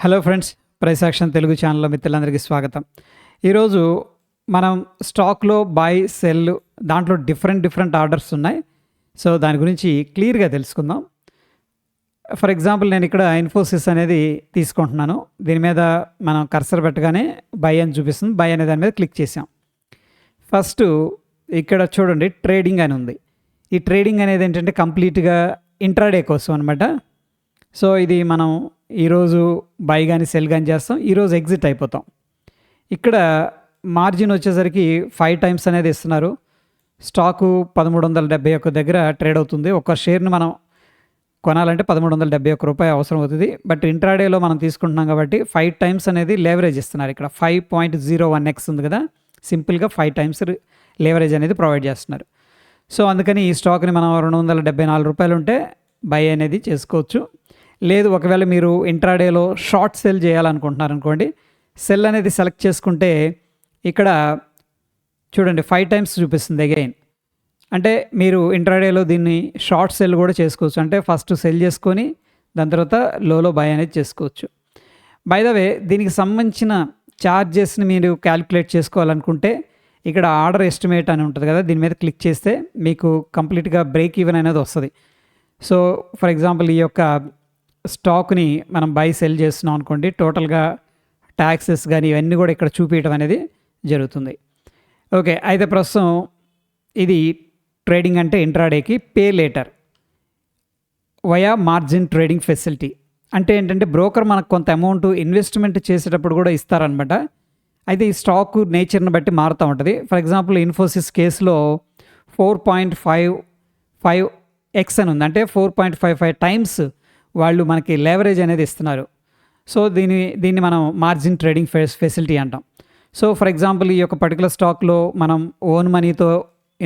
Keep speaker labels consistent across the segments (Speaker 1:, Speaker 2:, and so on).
Speaker 1: Hello friends, price action Telugu ఛానల్లో మిత్రులందరికీ స్వాగతం. ఈరోజు మనం స్టాక్లో బై సెల్ దాంట్లో డిఫరెంట్ ఆర్డర్స్ ఉన్నాయి. సో దాని గురించి క్లియర్గా తెలుసుకుందాం. ఫర్ ఎగ్జాంపుల్ నేను ఇక్కడ ఇన్ఫోసిస్ అనేది తీసుకుంటున్నాను. దీని మీద మనం కర్సర్ పెట్టగానే బై అని చూపిస్తుంది. బై అనే దాని మీద క్లిక్ చేసాం. ఫస్ట్ ఇక్కడ చూడండి, ట్రేడింగ్ అని ఉంది. ఈ ట్రేడింగ్ అనేది ఏంటంటే కంప్లీట్గా ఇంట్రాడే కోసం అనమాట. సో ఇది మనం ఈరోజు బై కానీ సెల్ కానీ చేస్తాం, ఈరోజు ఎగ్జిట్ అయిపోతాం. ఇక్కడ మార్జిన్ వచ్చేసరికి 5 టైమ్స్ అనేది ఇస్తున్నారు. స్టాకు 1371 దగ్గర ట్రేడ్ అవుతుంది. ఒక షేర్ని మనం కొనాలంటే 1371 రూపాయి అవసరం అవుతుంది. బట్ ఇంట్రాడేలో మనం తీసుకుంటున్నాం కాబట్టి 5 టైమ్స్ అనేది లేవరేజ్ ఇస్తున్నారు. ఇక్కడ 5.01x ఉంది కదా, సింపుల్గా 5 టైమ్స్ లేవరేజ్ అనేది ప్రొవైడ్ చేస్తున్నారు. సో అందుకని ఈ స్టాక్ని మనం 274 రూపాయలు ఉంటే బై అనేది చేసుకోవచ్చు. లేదు, ఒకవేళ మీరు ఇంట్రాడేలో షార్ట్ సెల్ చేయాలనుకుంటున్నారు అనుకోండి, సెల్ అనేది సెలెక్ట్ చేసుకుంటే ఇక్కడ చూడండి 5 టైమ్స్ చూపిస్తుంది అగైన్. అంటే మీరు ఇంట్రాడేలో దీన్ని షార్ట్ సెల్ కూడా చేసుకోవచ్చు. అంటే ఫస్ట్ సెల్ చేసుకొని దాని తర్వాత లోలో బై అనేది చేసుకోవచ్చు. బై ద వే, దీనికి సంబంధించిన ఛార్జెస్ని మీరు క్యాలిక్యులేట్ చేసుకోవాలనుకుంటే ఇక్కడ ఆర్డర్ ఎస్టిమేట్ అని ఉంటుంది కదా, దీని మీద క్లిక్ చేస్తే మీకు కంప్లీట్గా బ్రేక్ ఈవెన్ అనేది వస్తుంది. సో ఫర్ ఎగ్జాంపుల్ ఈ యొక్క స్టాక్ని మనం బై సెల్ చేస్తున్నాం అనుకోండి, టోటల్గా ట్యాక్సెస్ కానీ ఇవన్నీ కూడా ఇక్కడ చూపించడం అనేది జరుగుతుంది. ఓకే, అయితే ప్రస్తుతం ఇది ట్రేడింగ్ అంటే ఇంట్రాడేకి pay later via margin trading facility అంటే ఏంటంటే బ్రోకర్ మనకు కొంత అమౌంట్ ఇన్వెస్ట్మెంట్ చేసేటప్పుడు కూడా ఇస్తారనమాట. అయితే ఈ స్టాక్ నేచర్ని బట్టి మారుతూ ఉంటుంది. ఫర్ ఎగ్జాంపుల్ ఇన్ఫోసిస్ కేసులో 4.55x అని ఉంది. అంటే 4.55 టైమ్స్ వాళ్ళు మనకి లేవరేజ్ అనేది ఇస్తున్నారు. సో దీన్ని మనం మార్జిన్ ట్రేడింగ్ ఫెసిలిటీ అంటాం. సో ఫర్ ఎగ్జాంపుల్ ఈ యొక్క పర్టికులర్ స్టాక్లో మనం ఓన్ మనీతో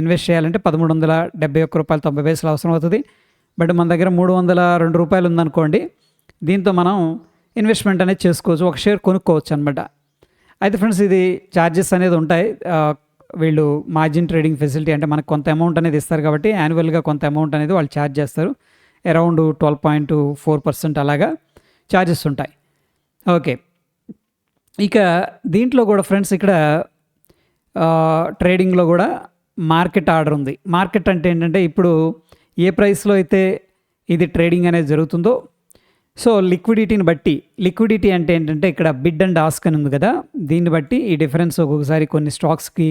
Speaker 1: ఇన్వెస్ట్ చేయాలంటే 1371 రూపాయలు 90 పైసలు అవసరం అవుతుంది. బట్ మన దగ్గర 302 రూపాయలు ఉందనుకోండి, దీంతో మనం ఇన్వెస్ట్మెంట్ అనేది చేసుకోవచ్చు, ఒక షేర్ కొనుక్కోవచ్చు అనమాట. అయితే ఫ్రెండ్స్, ఇది ఛార్జెస్ అనేది ఉంటాయి. వీళ్ళు మార్జిన్ ట్రేడింగ్ ఫెసిలిటీ అంటే మనకు కొంత అమౌంట్ అనేది ఇస్తారు కాబట్టి యాన్యువల్గా కొంత అమౌంట్ అనేది వాళ్ళు ఛార్జ్ చేస్తారు. అరౌండ్ 12.4% అలాగా ఛార్జెస్ ఉంటాయి. ఓకే, ఇక దీంట్లో కూడా ఫ్రెండ్స్ ఇక్కడ ట్రేడింగ్లో కూడా మార్కెట్ ఆర్డర్ ఉంది. మార్కెట్ అంటే ఏంటంటే ఇప్పుడు ఏ ప్రైస్లో అయితే ఇది ట్రేడింగ్ అనేది జరుగుతుందో, సో లిక్విడిటీని బట్టి, లిక్విడిటీ అంటే ఏంటంటే ఇక్కడ బిడ్ అండ్ ఆస్క్ అని ఉంది కదా, దీన్ని బట్టి ఈ డిఫరెన్స్ ఒక్కొక్కసారి కొన్ని స్టాక్స్కి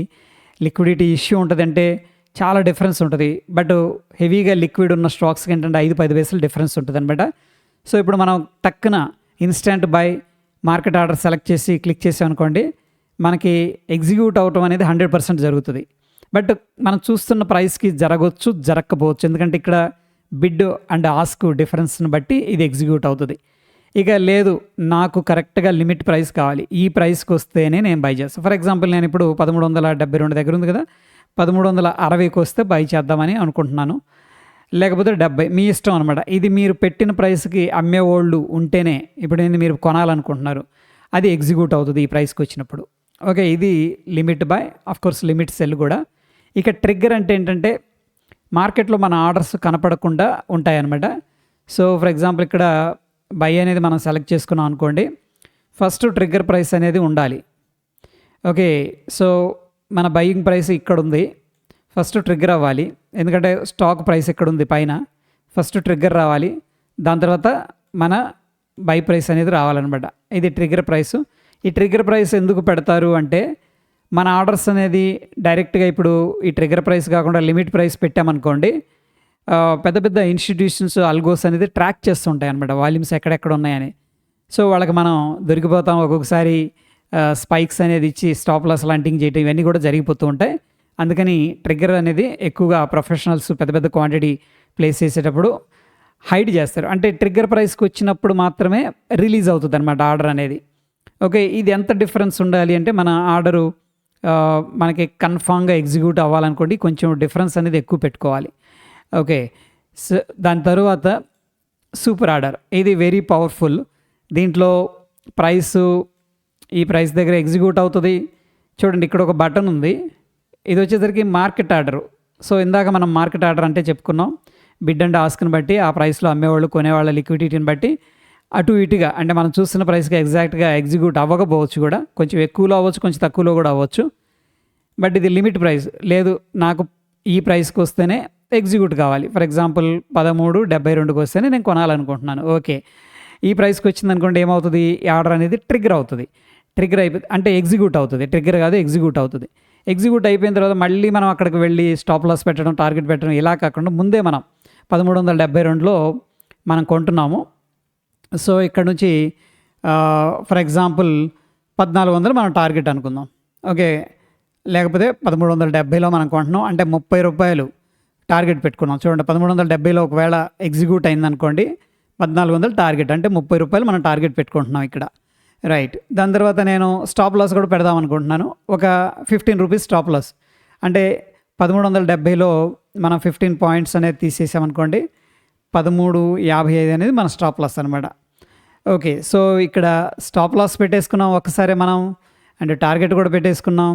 Speaker 1: లిక్విడిటీ ఇష్యూ ఉంటుంది, అంటే చాలా డిఫరెన్స్ ఉంటుంది. బట్ హెవీగా లిక్విడ్ ఉన్న స్టాక్స్కి ఏంటంటే 5-10 పైసలు డిఫరెన్స్ ఉంటుంది అనమాట. సో ఇప్పుడు మనం టక్కున instant by market order select చేసి క్లిక్ చేసాం అనుకోండి, మనకి ఎగ్జిక్యూట్ అవటం అనేది 100% జరుగుతుంది. బట్ మనం చూస్తున్న ప్రైస్కి జరగవచ్చు, జరగకపోవచ్చు, ఎందుకంటే ఇక్కడ బిడ్ అండ్ ఆస్క్ డిఫరెన్స్ని బట్టి ఇది ఎగ్జిక్యూట్ అవుతుంది. ఇక లేదు, నాకు కరెక్ట్గా లిమిట్ ప్రైస్ కావాలి, ఈ ప్రైస్కి వస్తేనే నేను బై చేస్తాను. ఫర్ ఎగ్జాంపుల్ నేను ఇప్పుడు 1372 దగ్గర ఉంది కదా, 1360కి వస్తే బై చేద్దామని అనుకుంటున్నాను, లేకపోతే 70, మీ ఇష్టం అనమాట. ఇది మీరు పెట్టిన ప్రైస్కి అమ్మేవాళ్ళు ఉంటేనే ఇప్పుడు ఏంది మీరు కొనాలనుకుంటున్నారు, అది ఎగ్జిక్యూట్ అవుతుంది ఈ ప్రైస్కి వచ్చినప్పుడు. ఓకే, ఇది limit by, of course limit cell కూడా. ఇక ట్రిగ్గర్ అంటే ఏంటంటే మార్కెట్లో మన ఆర్డర్స్ కనపడకుండా ఉంటాయన్నమాట. సో ఫర్ ఎగ్జాంపుల్ ఇక్కడ బై అనేది మనం సెలెక్ట్ చేసుకున్నాం అనుకోండి, ఫస్ట్ ట్రిగ్గర్ ప్రైస్ అనేది ఉండాలి. ఓకే, సో మన బయింగ్ ప్రైస్ ఇక్కడ ఉంది, ఫస్ట్ ట్రిగ్గర్ అవ్వాలి, ఎందుకంటే స్టాక్ ప్రైస్ ఇక్కడ ఉంది పైన, ఫస్ట్ ట్రిగ్గర్ రావాలి, దాని తర్వాత మన బై ప్రైస్ అనేది రావాలన్నమాట. ఇది ట్రిగ్గర్ ప్రైస్. ఈ ట్రిగ్గర్ ప్రైస్ ఎందుకు పెడతారు అంటే మన ఆర్డర్స్ అనేది డైరెక్ట్గా ఇప్పుడు ఈ ట్రిగ్గర్ ప్రైస్ కాకుండా లిమిట్ ప్రైస్ పెట్టామనుకోండి, పెద్ద పెద్ద ఇన్స్టిట్యూషన్స్ అల్గోస్ అనేది ట్రాక్ చేస్తుంటాయి అనమాట, వాల్యూమ్స్ ఎక్కడెక్కడ ఉన్నాయని. సో వాళ్ళకి మనం దొరికిపోతాం, ఒక్కొక్కసారి స్పైక్స్ అనేది ఇచ్చి స్టాప్ లాస్ లాంటింగ్ చేయటం ఇవన్నీ కూడా జరిగిపోతూ ఉంటాయి. అందుకని ట్రిగ్గర్ అనేది ఎక్కువగా ప్రొఫెషనల్స్ పెద్ద పెద్ద క్వాంటిటీ ప్లేస్ చేసేటప్పుడు హైడ్ చేస్తారు. అంటే ట్రిగ్గర్ ప్రైస్కి వచ్చినప్పుడు మాత్రమే రిలీజ్ అవుతుంది అనమాట ఆర్డర్ అనేది. ఓకే, ఇది ఎంత డిఫరెన్స్ ఉండాలి అంటే మన ఆర్డరు మనకి కన్ఫామ్గా ఎగ్జిక్యూట్ అవ్వాలనుకోండి, కొంచెం డిఫరెన్స్ అనేది ఎక్కువ పెట్టుకోవాలి. ఓకే, సో దాని తర్వాత సూపర్ ఆర్డర్, ఇది వెరీ పవర్ఫుల్. దీంట్లో ఈ ప్రైస్ దగ్గర ఎగ్జిక్యూట్ అవుతుంది. చూడండి, ఇక్కడ ఒక బటన్ ఉంది, ఇది వచ్చేసరికి మార్కెట్ ఆర్డరు. సో ఇందాక మనం మార్కెట్ ఆర్డర్ అంటే చెప్పుకున్నాం, బిడ్ అండ్ ఆస్క్ని బట్టి ఆ ప్రైస్లో అమ్మేవాళ్ళు కొనేవాళ్ళ లిక్విడిటీని బట్టి అటు ఇటుగా అంటే మనం చూస్తున్న ప్రైస్‌కి ఎగ్జాక్ట్‌గా ఎగ్జిక్యూట్ అవ్వకపోవచ్చు కూడా. కొంచెం ఎక్కువలో అవ్వచ్చు, కొంచెం తక్కువలో కూడా అవ్వచ్చు. బట్ ఇది లిమిట్ ప్రైస్. లేదు నాకు ఈ ప్రైస్‌కొస్తేనే ఎగ్జిక్యూట్ కావాలి. ఫర్ ఎగ్జాంపుల్ 13.72కి వస్తేనే నేను కొనాలనుకుంటున్నాను. ఓకే. ఈ ప్రైస్‌కొచ్చిందనుకోండి ఏమవుతది? ఈ ఆర్డర్ అనేది ట్రిగ్గర్ అవుతది. ట్రిగ్గర్ అంటే ఎగ్జిక్యూట్ అవుతది. ట్రిగ్గర్ కాదు ఎగ్జిక్యూట్ అవుతది. ఎగ్జిక్యూట్ అయిపోయిన తర్వాత మళ్ళీ మనం అక్కడికి వెళ్ళి స్టాప్ లాస్ పెట్టడం, టార్గెట్ పెట్టడం ఇలా కాకుండా ముందే మనం 1372లో మనం కొంటున్నాము. సో, ఇక్కడ నుంచి ఫర్ ఎగ్జాంపుల్ 1400 మనం టార్గెట్ అనుకుందాం. ఓకే. లేకపోతే 1370లో మనం కొంటున్నాం. అంటే రూ. 30 టార్గెట్ పెట్టుకున్నాం. చూడండి 1370లో ఒకవేళ ఎగ్జిక్యూట్ అయిందనుకోండి 1400 టార్గెట్ అంటే రూ. 30 మనం టార్గెట్ పెట్టుకుంటున్నాం ఇక్కడ. రైట్. దాని తర్వాత నేను స్టాప్ లాస్ కూడా పెడదాం అనుకుంటున్నాను. ఒక రూ. 15 స్టాప్ లాస్. అంటే 1370లో మనం 15 పాయింట్స్ అనేది తీసేసామనుకోండి 13.55 అనేది మన స్టాప్ లాస్ అనమాట. ఓకే. సో, ఇక్కడ స్టాప్ లాస్ పెట్టేసుకున్నాం ఒక్కసారే మనం. అండ్ టార్గెట్ కూడా పెట్టేసుకున్నాం.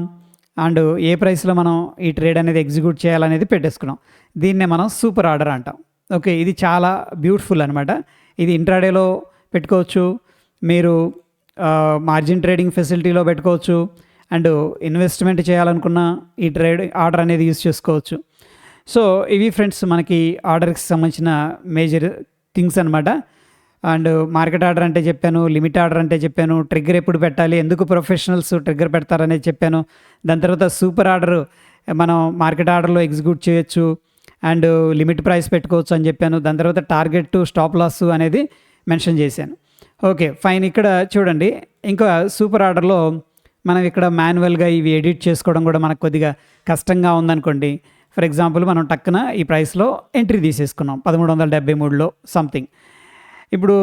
Speaker 1: అండ్ ఏ ప్రైస్‌లో మనం ఈ ట్రేడ్ అనేది ఎగ్జిక్యూట్ చేయాలనేది పెట్టేసుకున్నాం. దీన్నే మనం సూపర్ ఆర్డర్ అంటాం. ఓకే. ఇది చాలా బ్యూటిఫుల్ అనమాట. ఇది ఇంట్రాడేలో పెట్టుకోవచ్చు. మీరు మార్జిన్ ట్రేడింగ్ ఫెసిలిటీలో పెట్టుకోవచ్చు. అండ్ ఇన్వెస్ట్మెంట్ చేయాలనుకున్న ఈ ట్రేడ్ ఆర్డర్ అనేది యూజ్ చేసుకోవచ్చు. సో, ఇవి ఫ్రెండ్స్ మనకి ఆర్డర్‌కి సంబంధించిన మేజర్ థింగ్స్ అనమాట. అండ్ మార్కెట్ ఆర్డర్ అంటే చెప్పాను, లిమిట్ ఆర్డర్ అంటే చెప్పాను, ట్రిగ్గర్ ఎప్పుడు పెట్టాలి, ఎందుకు ప్రొఫెషనల్స్ ట్రిగ్గర్ పెడతారనేది చెప్పాను. దాని తర్వాత సూపర్ ఆర్డర్ మనం మార్కెట్ ఆర్డర్లో ఎగ్జిక్యూట్ చేయొచ్చు అండ్ లిమిట్ ప్రైస్ పెట్టుకోవచ్చు అని చెప్పాను. దాని తర్వాత టార్గెట్ స్టాప్ లాస్ అనేది మెన్షన్ చేశాను. ఓకే. ఫైన్. ఇక్కడ చూడండి ఇంకా సూపర్ ఆర్డర్లో మనం ఇక్కడ మాన్యువల్గా ఇవి ఎడిట్ చేసుకోవడం కూడా మనకు కొద్దిగా కష్టంగా ఉందనుకోండి. ఫర్ ఎగ్జాంపుల్ మనం టక్కున ఈ ప్రైస్లో ఎంట్రీ తీసేసుకున్నాం 1373లో సంథింగ్. ఇప్పుడు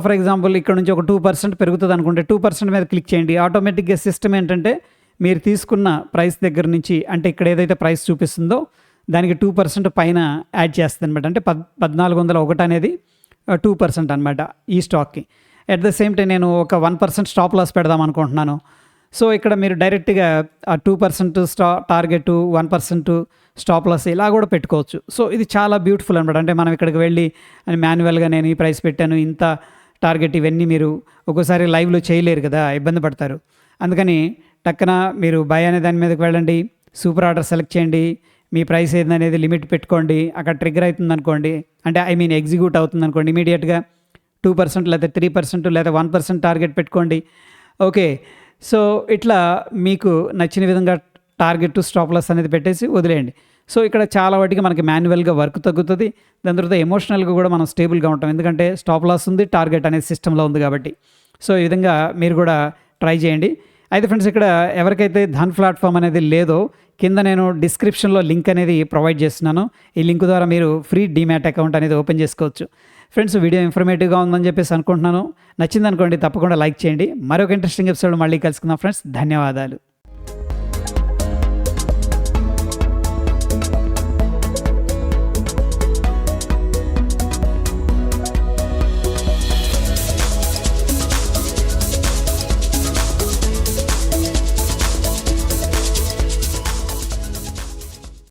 Speaker 1: ఫర్ ఎగ్జాంపుల్ ఇక్కడ నుంచి ఒక 2% పెరుగుతుంది అనుకుంటే 2% మీద క్లిక్ చేయండి. ఆటోమేటిక్గా సిస్టమ్ ఏంటంటే మీరు తీసుకున్న ప్రైస్ దగ్గర నుంచి అంటే ఇక్కడ ఏదైతే ప్రైస్ చూపిస్తుందో దానికి 2% పైన యాడ్ చేస్తుంది అనమాట. అంటే 1401 అనేది 2% అనమాట ఈ స్టాక్కి. అట్ ద సేమ్ టైం నేను ఒక 1% స్టాప్ లాస్ పెడదాం అనుకుంటున్నాను. సో, ఇక్కడ మీరు డైరెక్ట్గా ఆ 2% టార్గెట్, 1% స్టాప్ లాస్ ఇలా కూడా పెట్టుకోవచ్చు. సో, ఇది చాలా బ్యూటిఫుల్ అనమాట. అంటే మనం ఇక్కడికి వెళ్ళి మాన్యువల్గా నేను ఈ ప్రైస్ పెట్టాను, ఇంత టార్గెట్ ఇవన్నీ మీరు ఒక్కోసారి లైవ్లో చేయలేరు కదా, ఇబ్బంది పడతారు. అందుకని టక్కన మీరు బై అనే దాని మీదకి వెళ్ళండి, సూపర్ ఆర్డర్ సెలెక్ట్ చేయండి, మీ ప్రైస్ ఏందనేది లిమిట్ పెట్టుకోండి. అక్కడ ట్రిగ్గర్ అవుతుంది అనుకోండి, అంటే ఎగ్జిక్యూట్ అవుతుంది అనుకోండి, ఇమీడియట్గా 2% లేదా 3% లేదా 1% టార్గెట్ పెట్టుకోండి. ఓకే. సో, ఇట్లా మీకు నచ్చిన విధంగా టార్గెట్ స్టాప్ లాస్ అనేది పెట్టేసి వదిలేయండి. సో, ఇక్కడ చాలా వాటికి మనకి మాన్యువల్గా వర్క్ తగ్గుతుంది. దాని తర్వాత ఎమోషనల్గా కూడా మనం స్టేబుల్గా ఉంటాం. ఎందుకంటే స్టాప్ లాస్ ఉంది, టార్గెట్ అనేది సిస్టంలో ఉంది కాబట్టి. సో, ఈ విధంగా మీరు కూడా ట్రై చేయండి. అయితే ఫ్రెండ్స్ ఇక్కడ ఎవరికైతే ధన్ ప్లాట్ఫామ్ అనేది లేదో కింద నేను డిస్క్రిప్షన్లో లింక్ అనేది ప్రొవైడ్ చేస్తున్నాను. ఈ లింక్ ద్వారా మీరు ఫ్రీ డీమ్యాట్ అకౌంట్ అనేది ఓపెన్ చేసుకోవచ్చు. ఫ్రెండ్స్ వీడియో ఇన్ఫర్మేటివ్గా ఉందని చెప్పేసి అనుకుంటున్నాను. నచ్చిందనుకోండి తప్పకుండా లైక్ చేయండి. మరొక ఇంట్రెస్టింగ్ ఎపిసోడ్ మళ్ళీ కలుసుకుందాం ఫ్రెండ్స్. ధన్యవాదాలు.